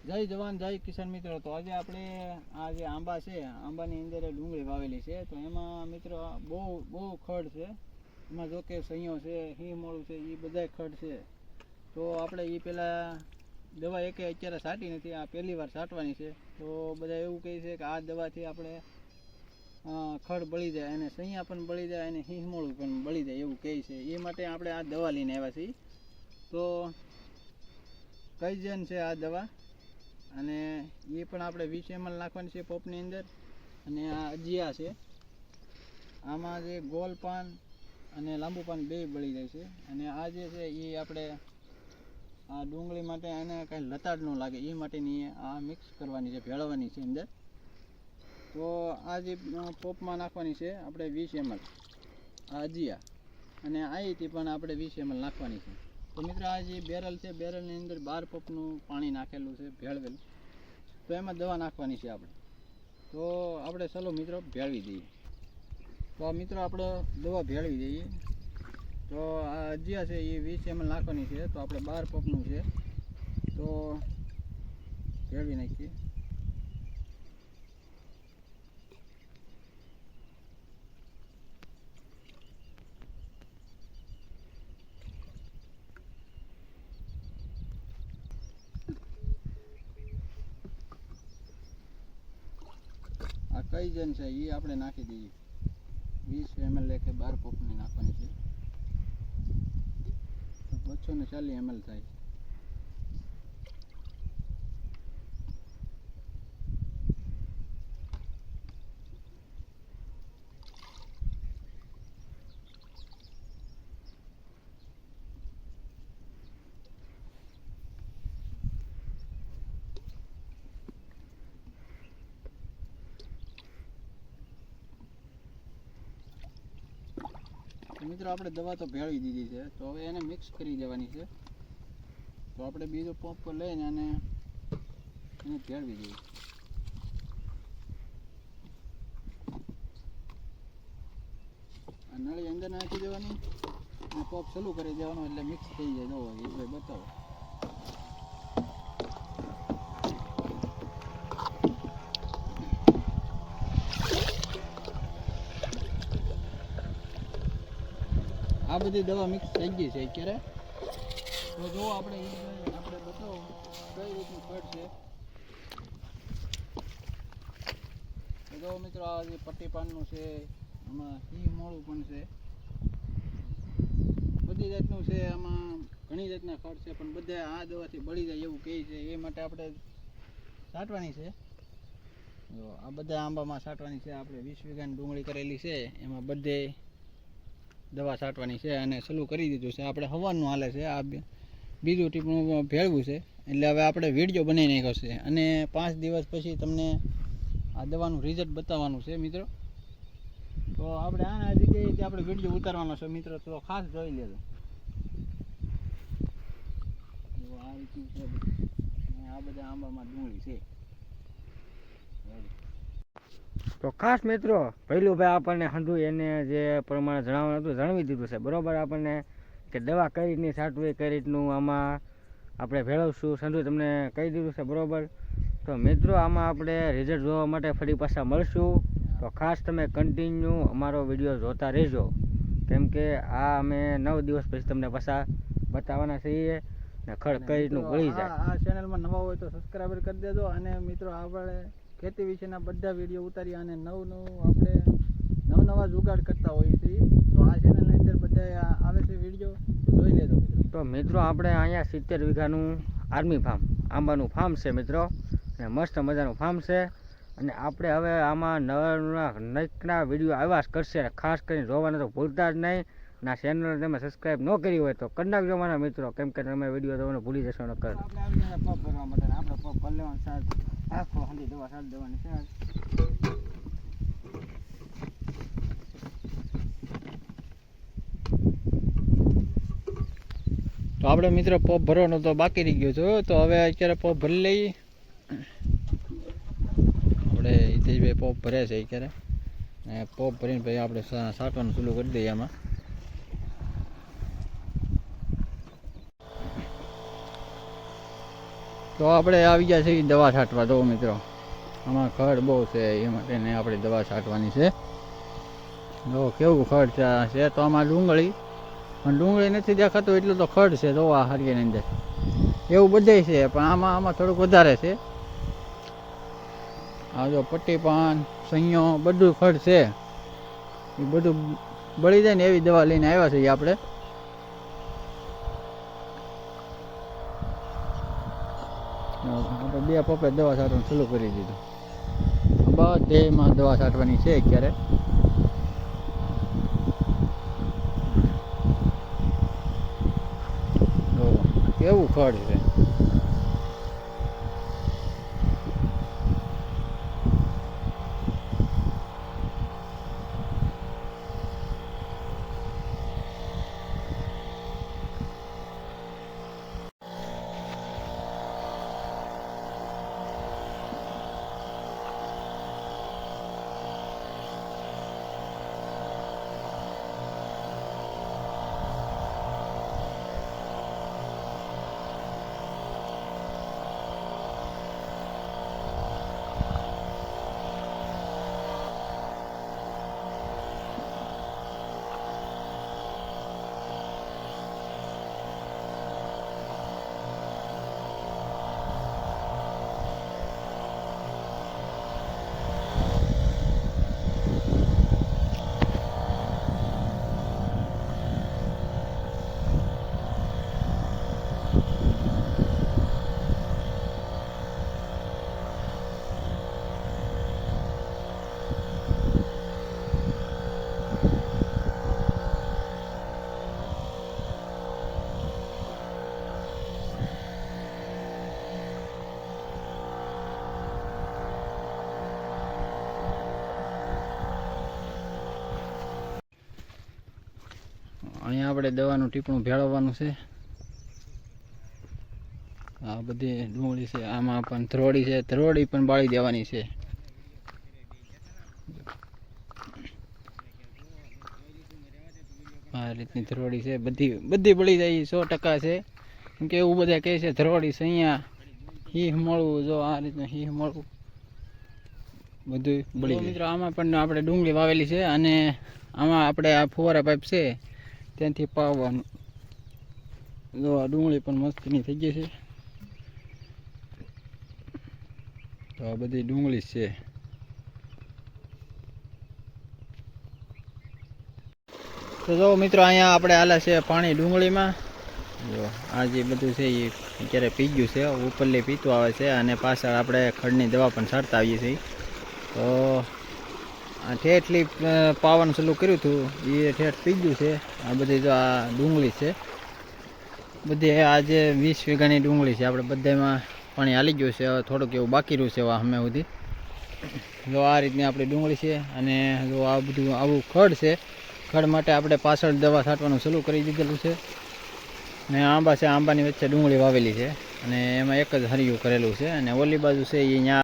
જય જવાન જય કિસાન મિત્રો. તો આજે આપણે આ જે આંબા છે, આંબાની અંદર ડુંગળી વાવેલી છે. તો એમાં મિત્રો બહુ ખડ છે. એમાં જો કે સૈયો છે, હિંમોળું છે, એ બધા ખડ છે. તો આપણે એ પહેલાં દવા એકે અત્યારે છાંટી નથી, આ પહેલી વાર છાંટવાની છે. તો બધા એવું કહે છે કે આ દવાથી આપણે ખડ બળી જાય અને સૈયા પણ બળી જાય અને હિંમોળું પણ બળી જાય એવું કહે છે. એ માટે આપણે આ દવા લઈને આવ્યા છીએ. તો કઈ જન છે આ દવા, અને એ પણ આપણે 20 ml નાખવાની છે પોપની અંદર. અને આ અજિયા છે, આમાં જે ગોલ પાન અને લાંબુ પાન બે બળી જાય છે. અને આ જે છે એ આપણે આ ડુંગળી માટે એને કાંઈ લતાડ ન લાગે એ માટેની આ મિક્સ કરવાની છે, ભેળવવાની છે અંદર. તો આ જે પોપમાં નાખવાની છે આપણે 20 ml આ અજિયા, અને અહીંથી પણ આપણે 20 ml નાખવાની છે. તો મિત્રો આ જે બેરલ છે, બેરલની અંદર 12 પપનું પાણી નાખેલું છે ભેળવેલું. તો એમાં દવા નાખવાની છે આપણે. તો આપણે ચલો મિત્રો ભેળવી દઈએ. તો મિત્રો આપણે દવા ભેળવી દઈએ. તો આ અજિયા છે એ 20 ml નાખવાની છે. તો આપણે 12 પપનું છે, તો ભેળવી નાખીએ. આ કઈ જન છે એ આપણે નાખી દઈએ. 20 ml લેખે 12 પપની નાખવાની છે. તો 240 ml થાય. મિત્રો આપણે દવા તો ભેળવી દીધી છે. તો હવે એને મિક્સ કરી દેવાની છે. તો આપણે બીજો પંપ લઈને એને ભેળવી દઈએ. આ નળી અંદર નાખી દેવાની અને પંપ ચાલુ કરી દેવાનું, એટલે મિક્સ થઈ જાય. જો એ બતાવો. આ બધી દવા મિક્સ થઈ ગઈ છે અત્યારે. તો જો આપણે બતાવો કઈ રીતનું ખડ છે. તો જો મિત્રો આ જે પટ્ટી પાનનું છે, આમાં મોળું પણ છે, બધી જાતનું છે. આમાં ઘણી જાતના ખડ છે, પણ બધા આ દવાથી બળી જાય એવું કહે છે. એ માટે આપણે છાંટવાની છે. જો આ બધા આંબામાં છાંટવાની છે. આપણે 20 વીઘાની ડુંગળી કરેલી છે, એમાં બધે દવા છાંટવાની છે. અને ચાલુ કરી દીધું છે. આપણે હવાનું હાલે છે. આ બીજું ટીપણું ભેળવું છે. એટલે હવે આપણે વિડીયો બનાવી નાખ્યો છે, અને 5 દિવસ પછી તમને આ દવાનું રિઝલ્ટ બતાવવાનું છે મિત્રો. તો આપણે આના જગ્યાએ આપણે વિડીયો ઉતારવાનો છે મિત્રો. તો ખાસ જોઈ લેજો. આ રીતનું છે. આ બધા આંબામાં ડુંગળી છે. તો ખાસ મિત્રો ભૈલુભાઈ આપણને હંધુ એને જે પ્રમાણે જણાવવાનું હતું જણાવી દીધું છે બરાબર. આપણને કે દવા કઈ રીતની છાંટવી, કઈ રીતનું આમાં આપણે ભેળવશું, સંધુ તમને કહી દીધું છે બરાબર. તો મિત્રો આમાં આપણે રિઝલ્ટ જોવા માટે ફરી પાછા મળશું. તો ખાસ તમે કન્ટિન્યુ અમારો વિડીયો જોતા રહેજો, કેમ કે આ અમે 9 દિવસ પછી તમને પાછા બતાવવાના છીએ ને ખડ કઈ રીતનું બળી જાય. આ ચેનલમાં નવા હોય તો સબસ્ક્રાઈબર કરી દેજો. અને મિત્રો આપણે ખેતી વિશેના બધા વિડીયો ઉતારી અને આપણે નવા જુગાડ કરતા હોઈએ છીએ. તો આ ચેનલની અંદર બધા આવે છે વિડીયો, જોઈ લેજો મિત્રો. તો મિત્રો આપણે અહીંયા 70 વીઘાનું આર્મી ફાર્મ આંબાનું ફાર્મ છે મિત્રો, અને મસ્ત મજાનું ફાર્મ છે. અને આપણે હવે આમાં નવા વિડીયો આવ્યા જ કરશે. ખાસ કરીને જોવાના તો ભૂલતા જ નહીં. અને આ ચેનલને તમે સબસ્ક્રાઈબ ન કરી હોય તો કરી નાખજો મારા મિત્રો, કેમ કે તમે વિડીયો જોવાનું ભૂલી જશો ન કર. આપણે આવી ગયા પગ ભરવા માટે આપણે પગ ભરી લેવાનું સાર આખો હંધી દવા સાર દેવાની છે. તો આપણે મિત્રો પંપ ભરવાનો તો બાકી રહી ગયો છે. તો હવે અત્યારે પંપ ભરી લઈએ. આપણે હિતેશભાઈ પંપ ભરે છે અત્યારે, અને પંપ ભરીને ભાઈ આપણે છાંટવાનું ચાલુ કરી દઈએ. આમાં તો આપણે આવી ગયા છીએ દવા છાંટવા. તો મિત્રો આમાં ખડ બહુ છે, એ માટે આપણે દવા છાંટવાની છે. જો કેવું ખડ છે. તો આમાં ડુંગળી પણ ડુંગળી નથી દેખાતું એટલું તો ખડ છે. તો આ હરિયાની અંદર એવું બધે છે, પણ આમાં થોડુંક વધારે છે. આ જો પટ્ટી પાન સૈયો બધું ખડ છે. એ બધું બળી જાય ને એવી દવા લઈને આવ્યા છીએ આપણે. આપણે 2 પપ્પે દવા છાંટવાનું ચાલુ કરી દીધું. બધેમાં દવા છાંટવાની છે અત્યારે. કેવું ખડ છે. અહીંયા આપણે દવાનું ટીપણું ભેળવવાનું છે. આ બધી ડુંગળી છે. આમાં પણ ધરોડી છે, ધરોડી પણ બાળી દેવાની છે. આ રીતની ધરોડી છે. બધી બળી જાય 100% છે. કેમ કે એવું બધા કહે છે ધરોડી છે અહીંયા હીહ મળવું. જો આ રીતનું હીહ મળવું બધું બળી જાય. મિત્રો આમાં પણ આપણે ડુંગળી વાવેલી છે અને આમાં આપણે આ ફુવારા પાઇપ છે ત્યાંથી પાવાનું. જો આ ડુંગળી પણ મસ્તીની થઈ ગઈ છે. તો આ બધી ડુંગળી છે. તો જો મિત્રો અહીંયા આપણે હાલે છે પાણી ડુંગળીમાં. જો આ જે બધું છે એ અત્યારે પી ગયું છે, ઉપરલી પીતું આવે છે અને પાછળ આપણે ખડની દવા પણ છાંટતા આવીએ છીએ. તો આ ઠેઠલી પાવાનું ચાલુ કર્યું હતું એ ઠેઠ પી ગયું છે. આ બધી જો આ ડુંગળી છે, બધી આજે 20 વીઘાની ડુંગળી છે. આપણે બધામાં પાણી હાલી ગયું છે. હવે થોડુંક એવું બાકી રહ્યું છે અમે સુધી. જો આ રીતની આપણી ડુંગળી છે અને જો આ બધું આવું ખડ છે. ખડ માટે આપણે પાછળ દવા છાંટવાનું ચાલુ કરી દીધેલું છે. ને આંબા છે, આંબાની વચ્ચે ડુંગળી વાવેલી છે અને એમાં એક જ હરિયું કરેલું છે. અને ઓલી બાજુ છે એ અહીંયા